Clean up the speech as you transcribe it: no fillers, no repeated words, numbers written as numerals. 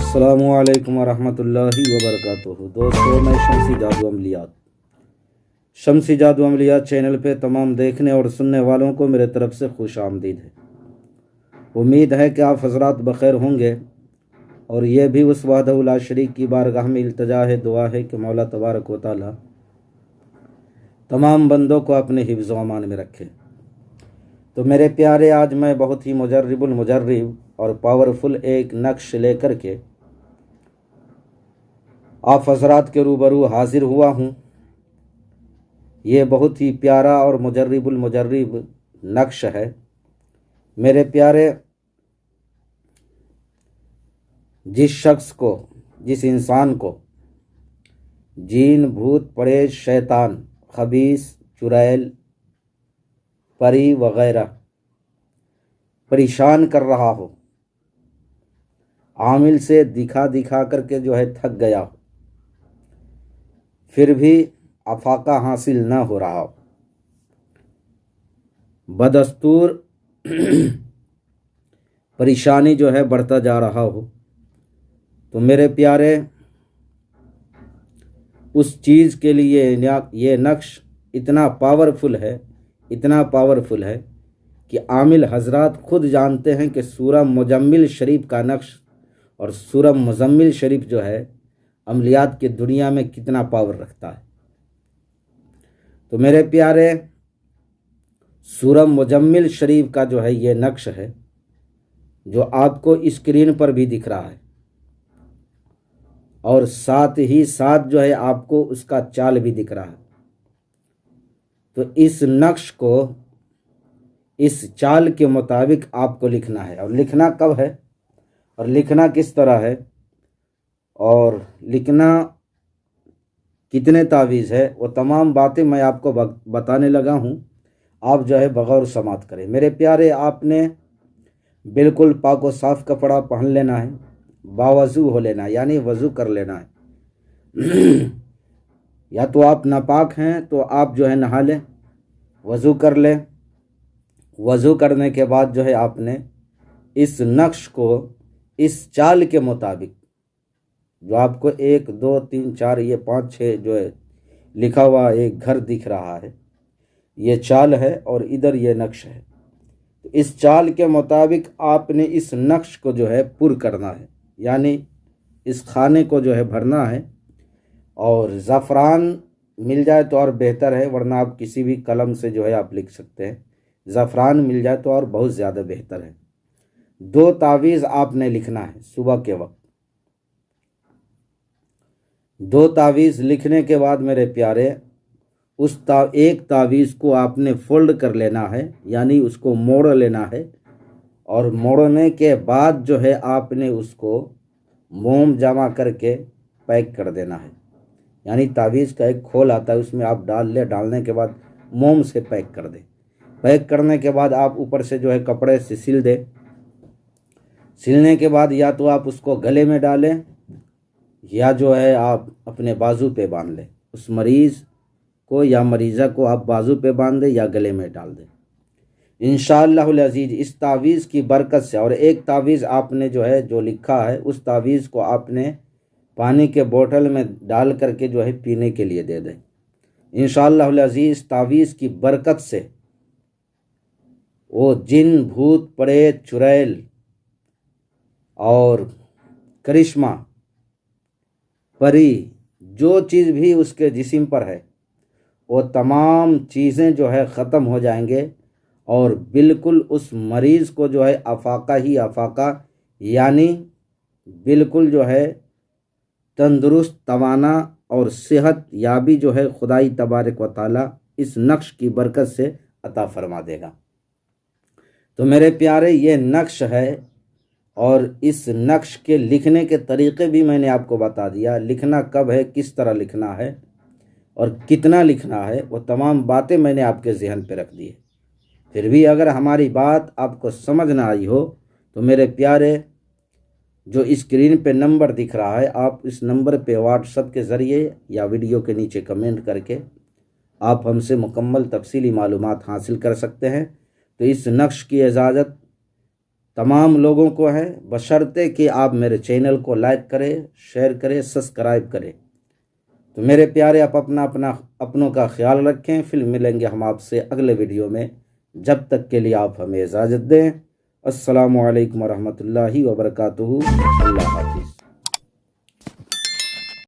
السلام علیکم ورحمۃ اللہ وبرکاتہ۔ دوستو، میں شمسی جادو عملیات چینل پہ تمام دیکھنے اور سننے والوں کو میرے طرف سے خوش آمدید ہے۔ امید ہے کہ آپ حضرات بخیر ہوں گے، اور یہ بھی اس وحدہ لا شریک کی بارگاہ میں التجا ہے، دعا ہے کہ مولا تبارک و تعالی تمام بندوں کو اپنے حفظ و امان میں رکھے۔ تو میرے پیارے، آج میں بہت ہی مجرب اور پاورفل ایک نقش لے کر کے آپ حضرات کے روبرو حاضر ہوا ہوں۔ یہ بہت ہی پیارا اور مجرب نقش ہے۔ میرے پیارے، جس انسان کو جین، بھوت، پریت، شیطان، خبیث، چڑیل، پری وغیرہ پریشان کر رہا ہو، عامل سے دکھا کر کے تھک گیا ہو، پھر بھی افاقہ حاصل نہ ہو رہا ہو، بدستور پریشانی بڑھتا جا رہا ہو، تو میرے پیارے، اس چیز کے لیے یہ نقش اتنا پاورفل ہے کہ عامل حضرات خود جانتے ہیں کہ سورہ مزمل شریف کا نقش اور سورہ مزمل شریف عملیات کی دنیا میں کتنا پاور رکھتا ہے۔ تو میرے پیارے، سورہ مزمل شریف کا یہ نقش ہے، جو آپ کو اسکرین پر بھی دکھ رہا ہے، اور ساتھ ہی ساتھ آپ کو اس کا چال بھی دکھ رہا ہے۔ تو اس نقش کو اس چال کے مطابق آپ کو لکھنا ہے، اور لکھنا کب ہے اور لکھنا کس طرح ہے اور لکھنا کتنے تعویذ ہے، وہ تمام باتیں میں آپ کو بتانے لگا ہوں۔ آپ بغور سماعت کریں۔ میرے پیارے، آپ نے بالکل پاک و صاف کپڑا پہن لینا ہے، باوضو ہو لینا ہے، یعنی وضو کر لینا ہے۔ یا تو آپ ناپاک ہیں تو آپ نہا لیں، وضو کر لیں۔ وضو کرنے کے بعد آپ نے اس نقش کو اس چال کے مطابق، جو آپ کو 1 2 3 4 یہ 5 6 لکھا ہوا ایک گھر دکھ رہا ہے، یہ چال ہے، اور ادھر یہ نقش ہے۔ تو اس چال کے مطابق آپ نے اس نقش کو پر کرنا ہے، یعنی اس خانے کو بھرنا ہے۔ اور زعفران مل جائے تو اور بہتر ہے، ورنہ آپ کسی بھی قلم سے آپ لکھ سکتے ہیں۔ زعفران مل جائے تو اور بہت زیادہ بہتر ہے۔ 2 تعویذ آپ نے لکھنا ہے صبح کے وقت۔ 2 تعویذ لکھنے کے بعد میرے پیارے، ایک تعویذ کو آپ نے فولڈ کر لینا ہے، یعنی اس کو موڑ لینا ہے، اور موڑنے کے بعد آپ نے اس کو موم جمع کر کے پیک کر دینا ہے۔ یعنی تعویذ کا ایک کھول آتا ہے، اس میں آپ ڈالنے کے بعد موم سے پیک کر دیں۔ پیک کرنے کے بعد آپ اوپر سے کپڑے سے سل دیں۔ سلنے کے بعد یا تو آپ اس کو گلے میں ڈالیں، یا آپ اپنے بازو پہ باندھ لیں۔ اس مریض کو یا مریضہ کو آپ بازو پہ باندھ دیں یا گلے میں ڈال دیں۔ انشاءاللہ العزیز اس تعویذ کی برکت سے، اور ایک تعویذ آپ نے جو لکھا ہے، اس تعویذ کو آپ نے پانی کے بوتل میں ڈال کر کے پینے کے لیے دے دیں۔ انشاءاللہ العزیز تعویذ کی برکت سے وہ جن، بھوت، پریت، چڑیل اور کرشمہ، پری، جو چیز بھی اس کے جسم پر ہے، وہ تمام چیزیں ختم ہو جائیں گے، اور بالکل اس مریض کو افاقہ ہی افاقہ، یعنی بالکل تندرست، توانا اور صحت یابی خدائی تبارک و تعالی اس نقش کی برکت سے عطا فرما دے گا۔ تو میرے پیارے، یہ نقش ہے، اور اس نقش کے لکھنے کے طریقے بھی میں نے آپ کو بتا دیا۔ لکھنا کب ہے، کس طرح لکھنا ہے، اور کتنا لکھنا ہے، وہ تمام باتیں میں نے آپ کے ذہن پہ رکھ دی ہے۔ پھر بھی اگر ہماری بات آپ کو سمجھ نہ آئی ہو تو میرے پیارے، جو اسکرین پہ نمبر دکھ رہا ہے، آپ اس نمبر پہ واٹس ایپ کے ذریعے یا ویڈیو کے نیچے کمنٹ کر کے آپ ہم سے مکمل تفصیلی معلومات حاصل کر سکتے ہیں۔ تو اس نقش کی اجازت تمام لوگوں کو ہے، بشرطے کہ آپ میرے چینل کو لائک کریں، شیئر کریں، سبسکرائب کریں۔ تو میرے پیارے، آپ اپنوں کا خیال رکھیں، پھر ملیں گے ہم آپ سے اگلے ویڈیو میں۔ جب تک کے لیے آپ ہمیں اجازت دیں۔ السلام علیکم ورحمۃ اللہ وبرکاتہ۔ اللہ حافظ۔